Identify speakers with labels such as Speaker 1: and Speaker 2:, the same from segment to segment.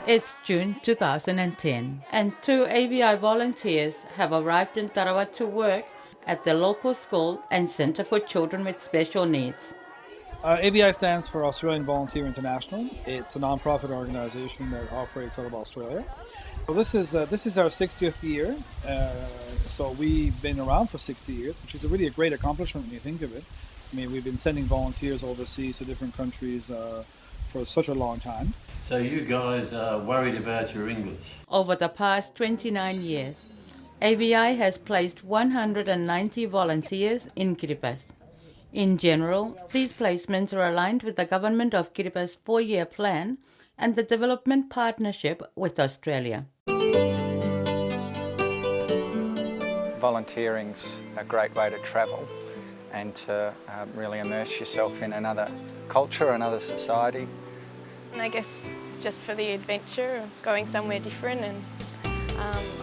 Speaker 1: It's June 2010, and two AVI volunteers have arrived in Tarawa to work at the local school and Centre for Children with Special Needs.
Speaker 2: AVI stands for Australian Volunteer International. It's a non-profit organisation that operates out of Australia. So this is our 60th year. So we've been around for 60 years, which is really a great accomplishment when you think of it. I mean, we've been sending volunteers overseas to different countries for such a long time.
Speaker 3: So you guys are worried about your English?
Speaker 1: Over the past 29 years, AVI has placed 190 volunteers in Kiribati. In general, these placements are aligned with the Government of Kiribati's 4-year plan and the development partnership with Australia.
Speaker 4: Volunteering's a great way to travel and to really immerse yourself in another culture, another society.
Speaker 5: And I guess just for the adventure of going somewhere different, and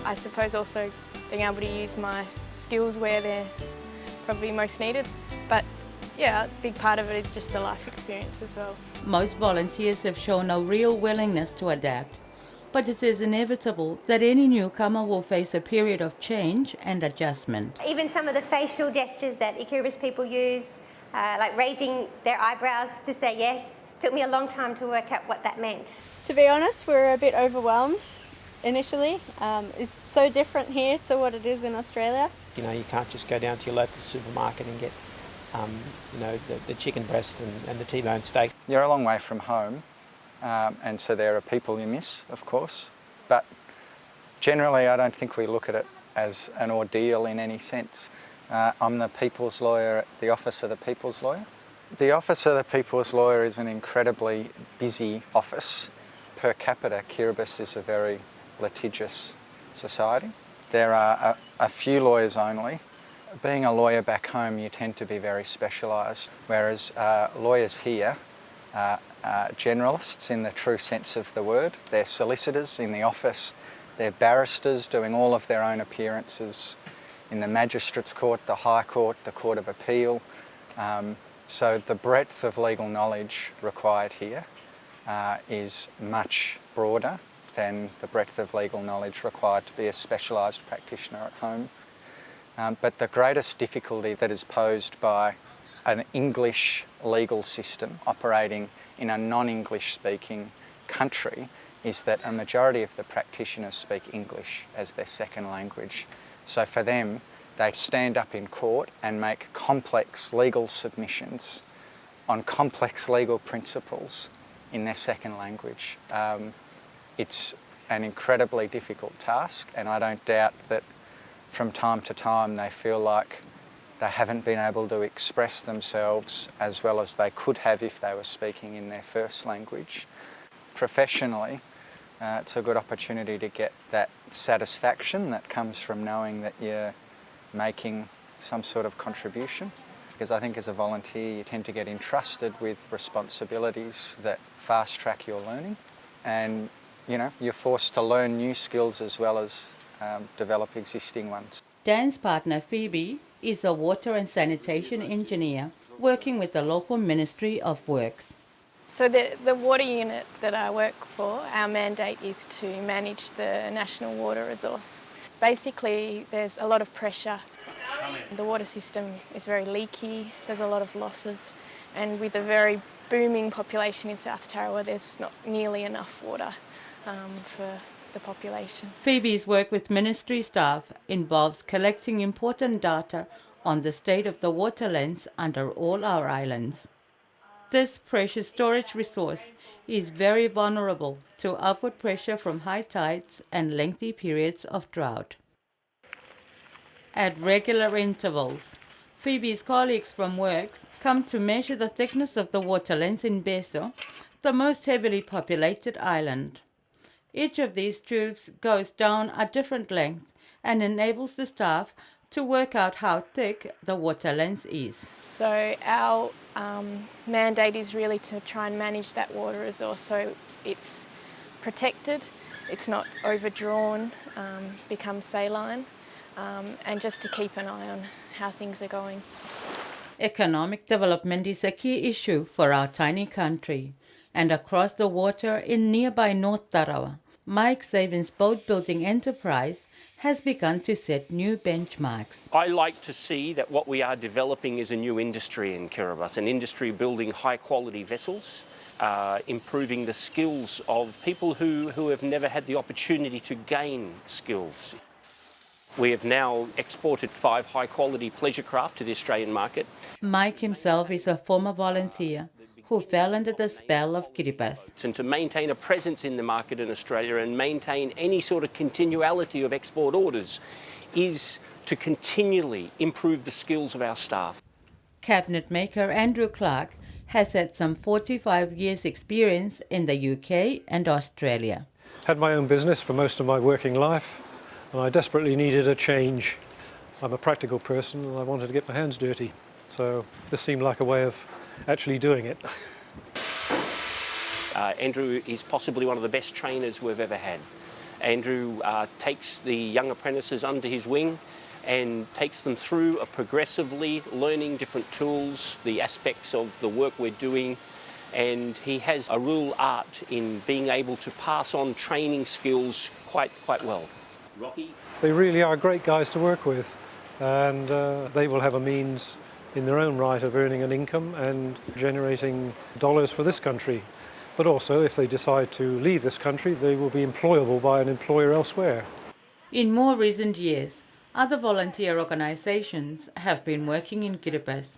Speaker 5: I suppose also being able to use my skills where they're probably most needed. But yeah, a big part of it is just the life experience as well.
Speaker 1: Most volunteers have shown a real willingness to adapt, but it is inevitable that any newcomer will face a period of change and adjustment.
Speaker 6: Even some of the facial gestures that Kiribati people use, like raising their eyebrows to say yes, took me a long time to work out what that meant.
Speaker 7: To be honest, we're a bit overwhelmed initially. It's so different here to what it is in Australia.
Speaker 8: You know, you can't just go down to your local supermarket and get the chicken breast and the T-bone steak.
Speaker 4: You're a long way from home, and so there are people you miss, of course, but generally I don't think we look at it as an ordeal in any sense. I'm the People's Lawyer at the Office of the People's Lawyer. The Office of the People's Lawyer is an incredibly busy office. Per capita, Kiribati is a very litigious society. There are a few lawyers only. Being a lawyer back home, you tend to be very specialised, whereas lawyers here are generalists in the true sense of the word. They're solicitors in the office, they're barristers doing all of their own appearances in the Magistrates Court, the High Court, the Court of Appeal. So the breadth of legal knowledge required here is much broader than the breadth of legal knowledge required to be a specialised practitioner at home. But the greatest difficulty that is posed by an English legal system operating in a non-English speaking country is that a majority of the practitioners speak English as their second language. So for them, they stand up in court and make complex legal submissions on complex legal principles in their second language. It's an incredibly difficult task, and I don't doubt that from time to time they feel like they haven't been able to express themselves as well as they could have if they were speaking in their first language. Professionally, it's a good opportunity to get that satisfaction that comes from knowing that you're making some sort of contribution. Because I think as a volunteer you tend to get entrusted with responsibilities that fast track your learning, and you're forced to learn new skills as well as develop existing ones.
Speaker 1: Dan's partner Phoebe is a water and sanitation engineer working with the local Ministry of Works.
Speaker 5: So the water unit that I work for, our mandate is to manage the national water resource. Basically, there's a lot of pressure. The water system is very leaky, there's a lot of losses, and with a very booming population in South Tarawa, there's not nearly enough water for the population.
Speaker 1: Phoebe's work with ministry staff involves collecting important data on the state of the waterlands under all our islands. This precious storage resource is very vulnerable to upward pressure from high tides and lengthy periods of drought. At regular intervals, Phoebe's colleagues from Works come to measure the thickness of the waterlands in Beso, the most heavily populated island. Each of these tubes goes down a different length and enables the staff to work out how thick the waterlands is.
Speaker 5: So our mandate is really to try and manage that water resource so it's protected, it's not overdrawn, becomes saline, and just to keep an eye on how things are going.
Speaker 1: Economic development is a key issue for our tiny country, And across the water in nearby North Tarawa, Mike Savin's boat building enterprise has begun to set new benchmarks.
Speaker 9: I like to see that what we are developing is a new industry in Kiribati, an industry building high quality vessels, improving the skills of people who have never had the opportunity to gain skills. We have now exported 5 high quality pleasure craft to the Australian market.
Speaker 1: Mike himself is a former volunteer who fell under the spell of Kiribati.
Speaker 9: And to maintain a presence in the market in Australia and maintain any sort of continuality of export orders is to continually improve the skills of our staff.
Speaker 1: Cabinet maker Andrew Clark has had some 45 years' experience in the UK and Australia.
Speaker 10: Had my own business for most of my working life, and I desperately needed a change. I'm a practical person and I wanted to get my hands dirty, so this seemed like a way of actually doing it.
Speaker 9: Andrew is possibly one of the best trainers we've ever had. Andrew takes the young apprentices under his wing and takes them through progressively learning different tools, the aspects of the work we're doing, and he has a real art in being able to pass on training skills quite well. Rocky?
Speaker 10: They really are great guys to work with, and they will have a means in their own right of earning an income and generating dollars for this country. But also, if they decide to leave this country, they will be employable by an employer elsewhere.
Speaker 1: In more recent years, other volunteer organisations have been working in Kiribati.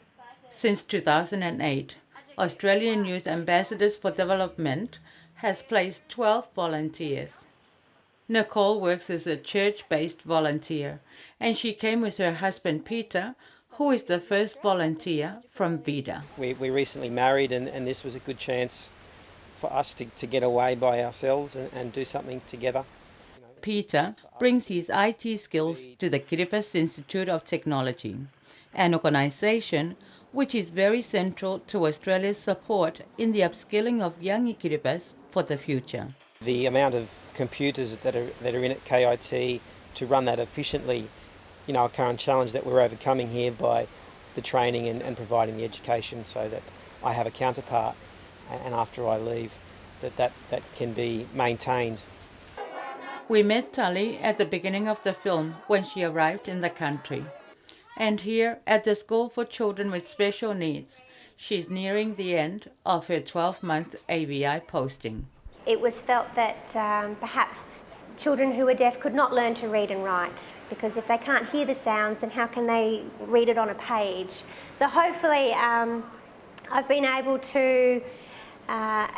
Speaker 1: Since 2008, Australian Youth Ambassadors for Development has placed 12 volunteers. Nicole works as a church-based volunteer, and she came with her husband Peter, who is the first volunteer from Vida.
Speaker 8: We recently married, and this was a good chance for us to get away by ourselves and do something together.
Speaker 1: Peter brings his IT skills to the Kiribati Institute of Technology, an organisation which is very central to Australia's support in the upskilling of young Kiribati for the future.
Speaker 8: The amount of computers that are in at KIT to run that efficiently, a current challenge that we're overcoming here by the training and providing the education so that I have a counterpart and after I leave that can be maintained.
Speaker 1: We met Tully at the beginning of the film when she arrived in the country. And here at the School for Children with Special Needs, she's nearing the end of her 12-month AVI posting.
Speaker 6: It was felt that perhaps children who are deaf could not learn to read and write, because if they can't hear the sounds, then how can they read it on a page? So hopefully I've been able to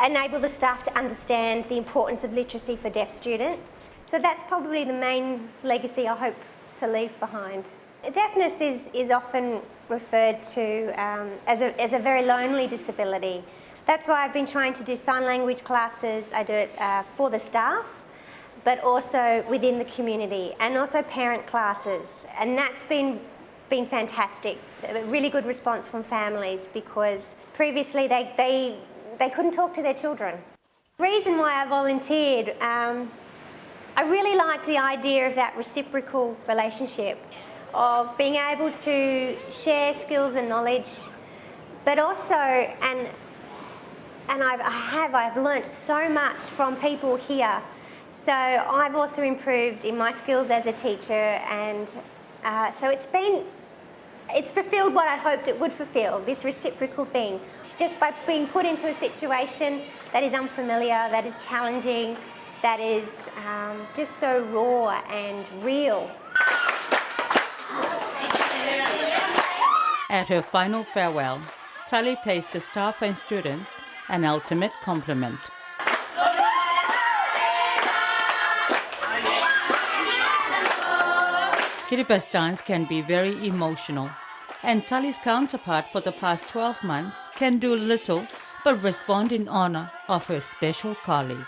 Speaker 6: enable the staff to understand the importance of literacy for deaf students. So that's probably the main legacy I hope to leave behind. Deafness is often referred to as a very lonely disability. That's why I've been trying to do sign language classes. I do it for the staff, but also within the community, and also parent classes. And that's been fantastic. A really good response from families, because previously they couldn't talk to their children. The reason why I volunteered, I really like the idea of that reciprocal relationship, of being able to share skills and knowledge, but also, I've learnt so much from people here. So I've also improved in my skills as a teacher, and so it's fulfilled what I hoped it would fulfil, this reciprocal thing. Just by being put into a situation that is unfamiliar, that is challenging, that is just so raw and real.
Speaker 1: At her final farewell, Tully pays the staff and students an ultimate compliment. Kiribati dance can be very emotional, and Tully's counterpart for the past 12 months can do little but respond in honor of her special colleague.